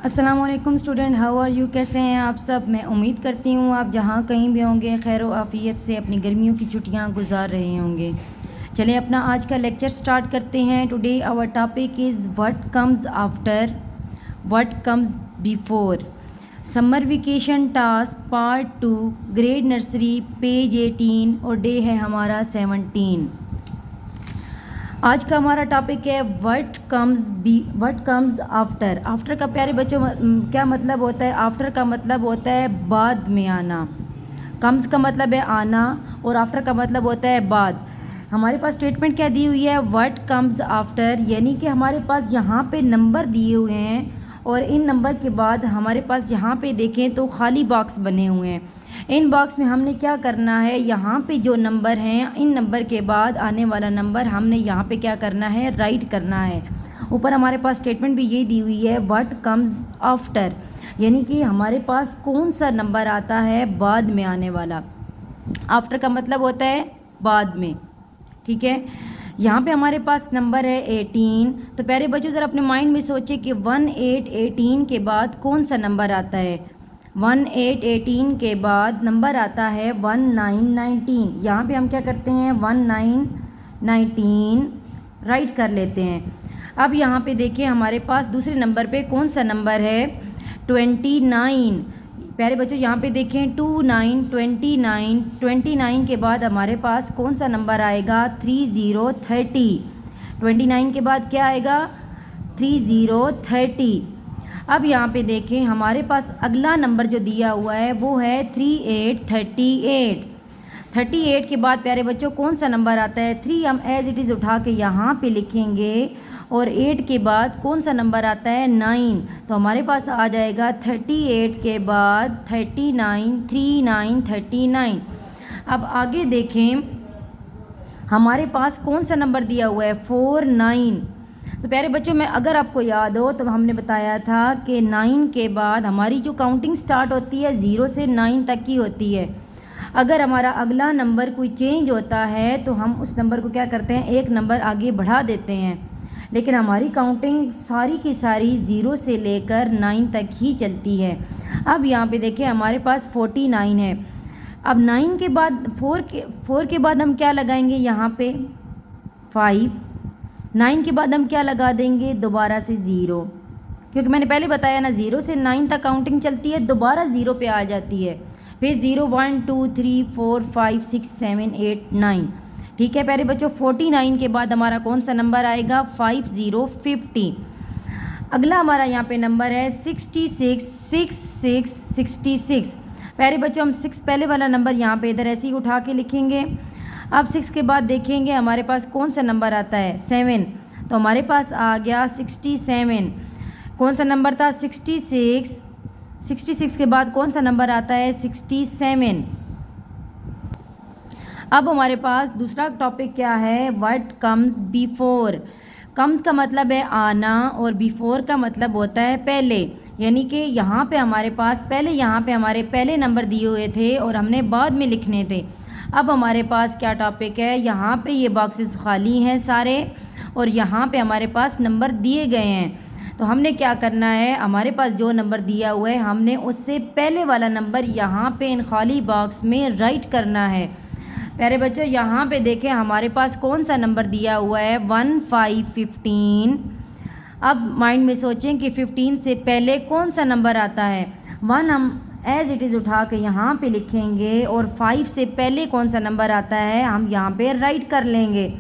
अस्सलाम वालेकुम student, how are you. कैसे हैं आप सब। मैं उम्मीद करती हूँ आप जहाँ कहीं भी होंगे खैर व आफ़ियत से अपनी गर्मियों की छुट्टियाँ गुजार रहे होंगे। चलिए अपना आज का लेक्चर स्टार्ट करते हैं। Today our topic is what comes after, what comes before. Summer vacation task part 2, grade nursery, page 18 और डे है हमारा 17। आज का हमारा टॉपिक है व्हाट कम्स आफ्टर। आफ्टर का प्यारे बच्चों क्या मतलब होता है। आफ्टर का मतलब होता है बाद में आना। कम्स का मतलब है आना और आफ्टर का मतलब होता है बाद। हमारे पास स्टेटमेंट क्या दी हुई है, व्हाट कम्स आफ्टर, यानी कि हमारे पास यहाँ पे नंबर दिए हुए हैं और इन नंबर के बाद हमारे पास यहाँ पे देखें तो खाली बॉक्स बने हुए हैं। इन बॉक्स में हमने क्या करना है, यहाँ पे जो नंबर हैं इन नंबर के बाद आने वाला नंबर हमने यहाँ पे क्या करना है, राइट करना है। ऊपर हमारे पास स्टेटमेंट भी ये दी हुई है व्हाट कम्स आफ्टर, यानी कि हमारे पास कौन सा नंबर आता है बाद में आने वाला। आफ्टर का मतलब होता है बाद में, ठीक है। यहाँ पे हमारे पास नंबर है 18। तो प्यारे बच्चों ज़रा अपने माइंड में सोचे कि 18 के बाद कौन सा नंबर आता है। 18 के बाद नंबर आता है 19। यहाँ पे हम क्या करते हैं 19 राइट कर लेते हैं। अब यहाँ पे देखिए हमारे पास दूसरे नंबर पे कौन सा नंबर है, 29। प्यारे बच्चों यहाँ पे देखें 29 के बाद हमारे पास कौन सा नंबर आएगा, 30। 29 के बाद क्या आएगा, 30। अब यहाँ पे देखें हमारे पास अगला नंबर जो दिया हुआ है वो है 38 के बाद प्यारे बच्चों कौन सा नंबर आता है, 3 हम एज इट इज़ उठा के यहाँ पे लिखेंगे और 8 के बाद कौन सा नंबर आता है, 9। तो हमारे पास आ जाएगा 38 के बाद 39। अब आगे देखें हमारे पास कौन सा नंबर दिया हुआ है, 49। तो प्यारे बच्चों में अगर आपको याद हो तो हमने बताया था कि 9 के बाद हमारी जो काउंटिंग स्टार्ट होती है 0 से 9 तक की होती है। अगर हमारा अगला नंबर कोई चेंज होता है तो हम उस नंबर को क्या करते हैं, एक नंबर आगे बढ़ा देते हैं। लेकिन हमारी काउंटिंग सारी की सारी 0 से लेकर 9 तक ही चलती है। अब यहाँ पे देखिए हमारे पास 49 है। अब 9 के बाद 4 के बाद हम क्या लगाएंगे, यहाँ पे 5। 9 के बाद हम क्या लगा देंगे, दोबारा से 0, क्योंकि मैंने पहले बताया ना 0 से 9 तक काउंटिंग चलती है, दोबारा 0 पे आ जाती है। फिर 0 1 2 3 4 5 6 7 8 9, ठीक है प्यारे बच्चों। 49 के बाद हमारा कौन सा नंबर आएगा, 50। अगला हमारा यहाँ पे नंबर है 66। प्यारे बच्चों हम 6 पहले वाला नंबर यहाँ पे इधर ऐसे ही उठा के लिखेंगे। अब 6 के बाद देखेंगे हमारे पास कौन सा नंबर आता है, 7। तो हमारे पास आ गया 67। कौन सा नंबर था, 66 के बाद कौन सा नंबर आता है, 67। अब हमारे पास दूसरा टॉपिक क्या है, व्हाट कम्स बिफोर। कम्स का मतलब है आना और बिफोर का मतलब होता है पहले, यानी कि यहाँ पे हमारे पास पहले यहाँ पे हमारे पहले नंबर दिए हुए थे और हमने बाद में लिखने थे। अब हमारे पास क्या टॉपिक है, यहाँ पे ये बॉक्सेस खाली हैं सारे और यहाँ पे हमारे पास नंबर दिए गए हैं। तो हमने क्या करना है, हमारे पास जो नंबर दिया हुआ है हमने उससे पहले वाला नंबर यहाँ पे इन खाली बॉक्स में राइट करना है। प्यारे बच्चों यहाँ पे देखें हमारे पास कौन सा नंबर दिया हुआ है, 15। अब माइंड में सोचें कि 15 से पहले कौन सा नंबर आता है। 1 हम एज इट इज़ उठा के यहाँ पे लिखेंगे और 5 से पहले कौन सा नंबर आता है हम यहाँ पे राइट कर लेंगे।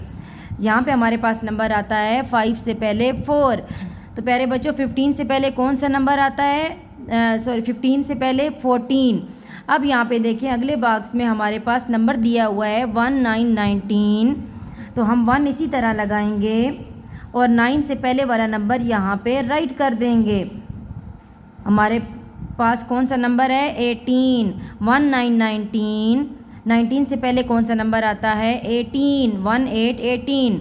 यहाँ पे हमारे पास नंबर आता है 5 से पहले 4। तो प्यारे बच्चों 15 से पहले कौन सा नंबर आता है, 15 से पहले 14। अब यहाँ पे देखें अगले बॉक्स में हमारे पास नंबर दिया हुआ है 19। तो हम 1 इसी तरह लगाएंगे और 9 से पहले वाला नंबर यहाँ पे राइट कर देंगे। हमारे पास कौन सा नंबर है, 18। 19 से पहले कौन सा नंबर आता है, 18।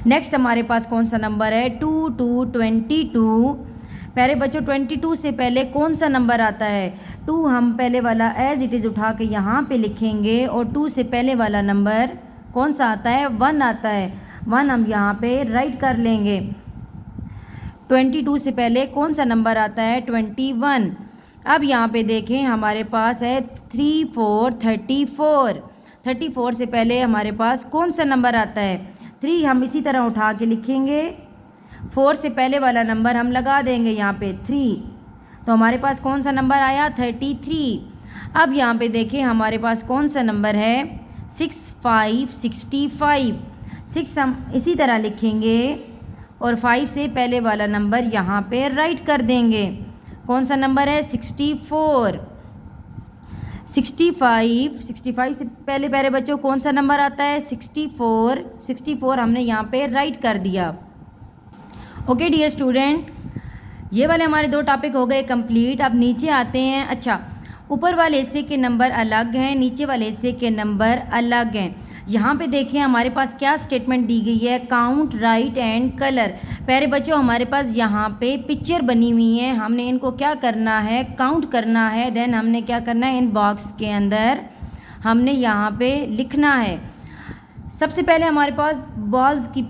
नेक्स्ट हमारे पास कौन सा नंबर है, 22। प्यारे बच्चों 22 से पहले कौन सा नंबर आता है, 2 हम पहले वाला एज इट इज़ उठा के यहाँ पे लिखेंगे और 2 से पहले वाला नंबर कौन सा आता है, 1 आता है। 1 हम यहाँ पे राइट कर लेंगे। 22 से पहले कौन सा नंबर आता है? 21। अब यहाँ पे देखें हमारे पास है 3 4 34। 34 से पहले हमारे पास कौन सा नंबर आता है? 3 हम इसी तरह उठा के लिखेंगे, 4 से पहले वाला नंबर हम लगा देंगे यहाँ पे 3, तो हमारे पास कौन सा नंबर आया? 33। अब यहाँ पे देखें हमारे पास कौन सा नंबर है? 6 5 65। 6 हम इसी तरह लिखेंगे और 5 से पहले वाला नंबर यहाँ पे राइट कर देंगे। कौन सा नंबर है? 64। 65 से पहले प्यारे बच्चों कौन सा नंबर आता है? 64। 64 हमने यहाँ पे राइट कर दिया। ओके डियर स्टूडेंट, ये वाले हमारे 2 टॉपिक हो गए कंप्लीट। अब नीचे आते हैं। अच्छा, ऊपर वाले हिस्से के नंबर अलग हैं, नीचे वाले हिस्से के नंबर अलग हैं। यहाँ पे देखें हमारे पास क्या स्टेटमेंट दी गई है? Count, right and colour. प्यारे बच्चों हमारे पास यहाँ पे पिक्चर बनी हुई है, हमने इनको क्या करना है? काउंट करना है। देन हमने क्या करना है? इन बॉक्स के अंदर हमने यहाँ पे लिखना है। सबसे पहले हमारे पास बॉल्स की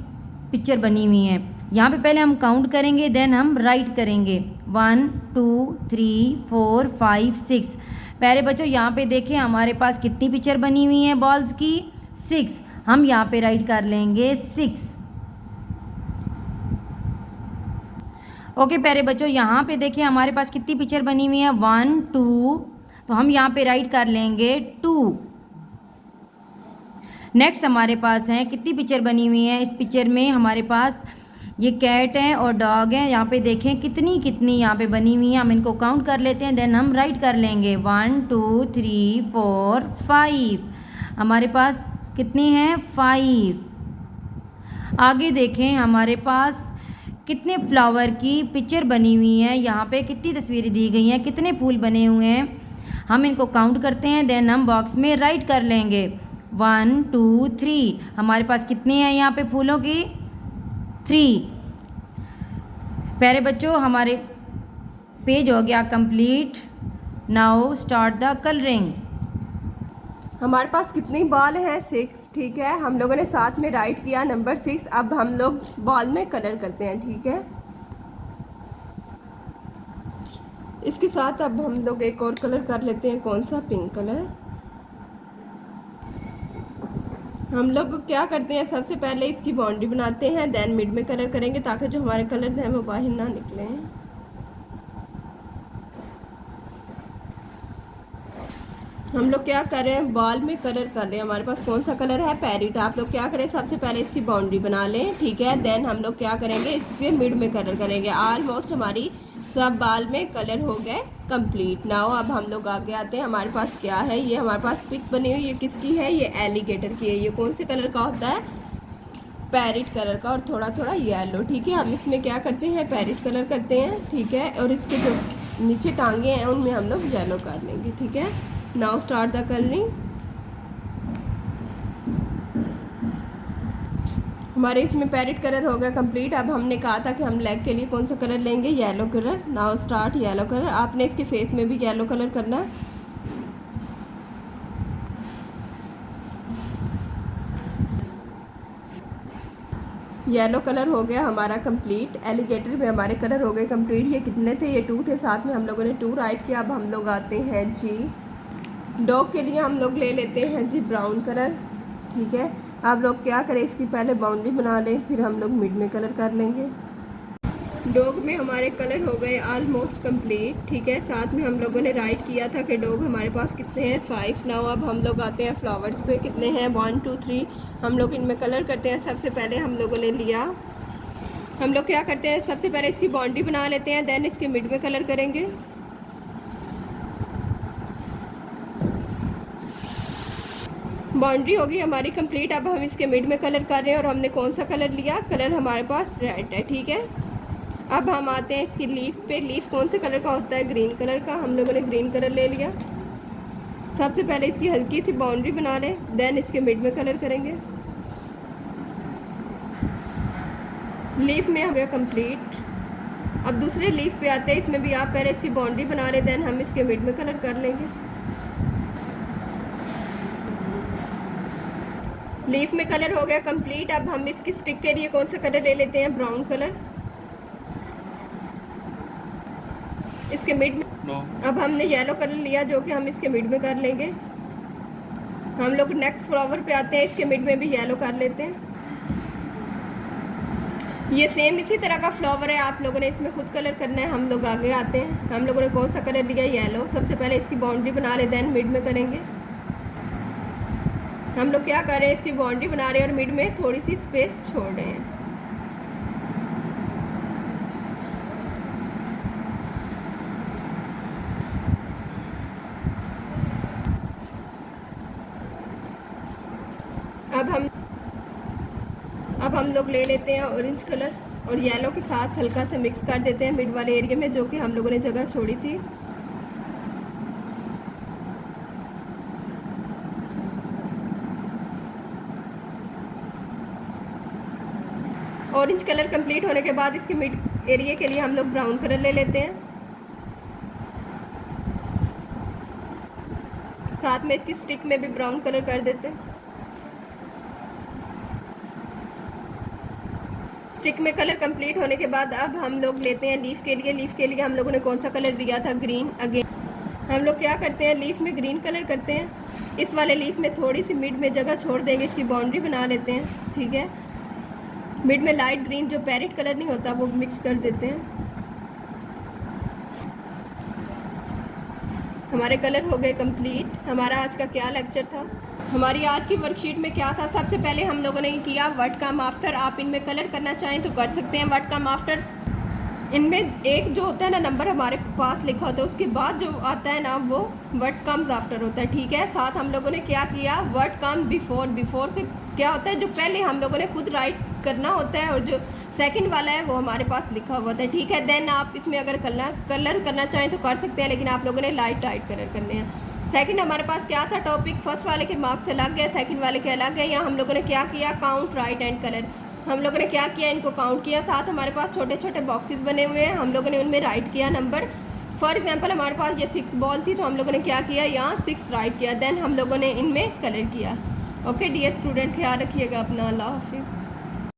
पिक्चर बनी हुई है, यहाँ पे पहले हम काउंट करेंगे, देन हम राइट करेंगे 1 2 3 4 5 6। प्यारे बच्चों यहाँ पे देखें हमारे पास कितनी पिक्चर बनी हुई है बॉल्स की? 6। हम यहाँ पे राइट कर लेंगे 6। ओके प्यारे बच्चों, यहाँ पे देखें हमारे पास कितनी पिक्चर बनी हुई है? 1 2, तो हम यहाँ पे राइट कर लेंगे 2। नेक्स्ट हमारे पास है कितनी पिक्चर बनी हुई है? इस पिक्चर में हमारे पास ये कैट है और डॉग है। यहाँ पे देखें कितनी कितनी यहाँ पे बनी हुई है, हम इनको काउंट कर लेते हैं, देन हम राइट कर लेंगे 1 2 3 4 5। हमारे पास कितनी हैं? 5। आगे देखें हमारे पास कितने फ्लावर की पिक्चर बनी हुई है, यहाँ पे कितनी तस्वीरें दी गई हैं, कितने फूल बने हुए हैं, हम इनको काउंट करते हैं, देन हम बॉक्स में राइट कर लेंगे 1 2 3। हमारे पास कितनी है यहाँ पे फूलों की? 3। प्यारे बच्चों हमारे पेज हो गया complete. Now start the colouring. हमारे पास कितनी बॉल हैं? 6। ठीक है, हम लोगों ने साथ में राइट किया नंबर 6। अब हम लोग बॉल में कलर करते हैं। ठीक है, इसके साथ अब हम लोग एक और कलर कर लेते हैं। कौन सा? Pink colour. हम लोग क्या करते हैं? सबसे पहले इसकी बाउंड्री बनाते हैं, देन मिड में कलर करेंगे ताकि जो हमारे कलर हैं वो बाहर ना निकले। हम लोग क्या कर रहे हैं? बॉल में कलर कर रहे हैं। हमारे पास कौन सा कलर है? पैरेट। आप लोग क्या करें? सबसे पहले इसकी बाउंड्री बना लें। ठीक है, देन हम लोग क्या करेंगे? इसके मिड में कलर करेंगे। ऑलमोस्ट हमारी सब बॉल में कलर हो गए कंप्लीट। नाउ अब हम लोग आगे आते हैं। हमारे पास क्या है? ये हमारे पास पिक बनी हुई, ये किसकी है? ये एलिगेटर की है। ये कौन से कलर का होता है? पैरेट कलर का, और थोड़ा थोड़ा येलो। ठीक है, हम इसमें क्या करते हैं? पैरेट कलर करते हैं। ठीक है, और इसके जो नीचे टांगे हैं उनमें हम लोग येलो कर लेंगे। ठीक है, नाउ स्टार्ट द कलरिंग। हमारे इसमें पैरेट कलर हो गया कंप्लीट। अब हमने कहा था कि हम लेग के लिए कौन सा कलर लेंगे? Yellow colour. Now start yellow colour. आपने इसके फेस में भी येलो कलर करना है। येलो कलर हो गया हमारा कंप्लीट। एलिगेटर में हमारे कलर हो गए कंप्लीट। ये कितने थे? ये 2 थे, साथ में हम लोगों ने 2 राइट किया। अब हम लोग आते हैं जी डॉग के लिए। हम लोग ले लेते हैं जी ब्राउन कलर। ठीक है, आप लोग क्या करें? इसकी पहले बाउंड्री बना लें, फिर हम लोग मिड में कलर कर लेंगे। डॉग में हमारे कलर हो गए ऑलमोस्ट कंप्लीट। ठीक है, साथ में हम लोगों ने राइट किया था कि डॉग हमारे पास कितने हैं? 5। नाउ अब हम लोग आते हैं फ्लावर्स पे। कितने हैं? 1 2 3। हम लोग इनमें कलर करते हैं। सबसे पहले हम लोगों ने लिया, हम लोग क्या करते हैं? सबसे पहले इसकी बाउंड्री बना लेते हैं, देन इसके मिड में कलर करेंगे। बाउंड्री होगी हमारी कंप्लीट। अब हम इसके मिड में कलर कर रहे हैं, और हमने कौन सा कलर लिया? कलर हमारे पास रेड है। ठीक है, अब हम आते हैं इसकी लीफ पे। लीफ कौन से कलर का होता है? ग्रीन कलर का। हम लोगों ने ग्रीन कलर ले लिया। सबसे पहले इसकी हल्की सी बाउंड्री बना लें, देन इसके मिड में कलर करेंगे। लीफ में हो गया कंप्लीट। अब दूसरे लीफ पे आते हैं। इसमें भी आप पहले इसकी बाउंड्री बना लें, देन हम इसके मिड में कलर कर लेंगे। लीफ में कलर हो गया कंप्लीट। अब हम इसकी स्टिक के लिए कौन सा कलर ले लेते हैं? Brown colour. इसके मिड में। अब हमने येलो कलर लिया जो कि हम इसके मिड में कर लेंगे। हम लोग नेक्स्ट फ्लावर पे आते हैं, इसके मिड में भी येलो कर लेते हैं। ये सेम इसी तरह का फ्लावर है, आप लोगों ने इसमें खुद कलर करना है। हम लोग आगे आते हैं, हम लोगों ने कौन सा कलर लिया, येलो। सबसे पहले इसकी बाउंड्री बना ले, देन मिड में करेंगे। हम लोग क्या कर रहे हैं, इसकी बाउंड्री बना रहे हैं और मिड में थोड़ी सी स्पेस छोड़ रहे हैं। अब हम लोग ले लेते हैं ऑरेंज कलर और येलो के साथ हल्का से मिक्स कर देते हैं मिड वाले एरिया में, जो कि हम लोगों ने जगह छोड़ी थी। ऑरेंज कलर कंप्लीट होने के बाद इसके मिड एरिया के लिए हम लोग ब्राउन कलर ले लेते हैं। साथ में इसकी स्टिक में भी ब्राउन कलर कर देते हैं। स्टिक में कलर कंप्लीट होने के बाद अब हम लोग लेते हैं लीफ के लिए। लीफ के लिए हम लोगों ने कौन सा कलर दिया था, ग्रीन। अगेन हम लोग क्या करते हैं, लीफ में ग्रीन कलर करते हैं। इस वाले लीफ में थोड़ी सी मिड में जगह छोड़ देंगे, इसकी बाउंड्री बना लेते हैं। ठीक है, मिड में लाइट ग्रीन जो पैरेट कलर नहीं होता वो मिक्स कर देते हैं। हमारे कलर हो गए कंप्लीट। हमारा आज का क्या लेक्चर था, हमारी आज की वर्कशीट में क्या था, सबसे पहले हम लोगों ने किया व्हाट कम आफ्टर। आप इनमें कलर करना चाहें तो कर सकते हैं व्हाट कम आफ्टर। इनमें एक जो होता है ना नंबर हमारे पास लिखा होता है, उसके बाद जो आता है ना वो व्हाट कम्स आफ्टर होता है। ठीक है, साथ हम लोगों ने क्या किया, व्हाट कम बिफोर। बिफोर से क्या होता है, जो पहले हम लोगों ने खुद राइट करना होता है और जो सेकंड वाला है वो हमारे पास लिखा हुआ था। ठीक है, देन आप इसमें अगर कलर करना चाहें तो कर सकते हैं, लेकिन आप लोगों ने लाइट कलर करने हैं। सेकंड हमारे पास क्या था टॉपिक, फर्स्ट वाले के मार्क्स अलग गए, सेकंड वाले के अलग गए। यहाँ हम लोगों ने क्या किया, काउंट राइट एंड कलर। हम लोगों ने क्या किया, इनको काउंट किया। साथ हमारे पास छोटे छोटे बॉक्सेस बने हुए हैं, हम लोगों ने उनमें राइट किया नंबर। फॉर एग्जांपल हमारे पास ये 6 बॉल थी तो हम लोगों ने क्या किया, यहाँ 6 राइट किया। देन हम लोगों ने इनमें कलर किया। ओके डियर स्टूडेंट, ख्याल रखिएगा अपना। अल्लाह हाफिज़।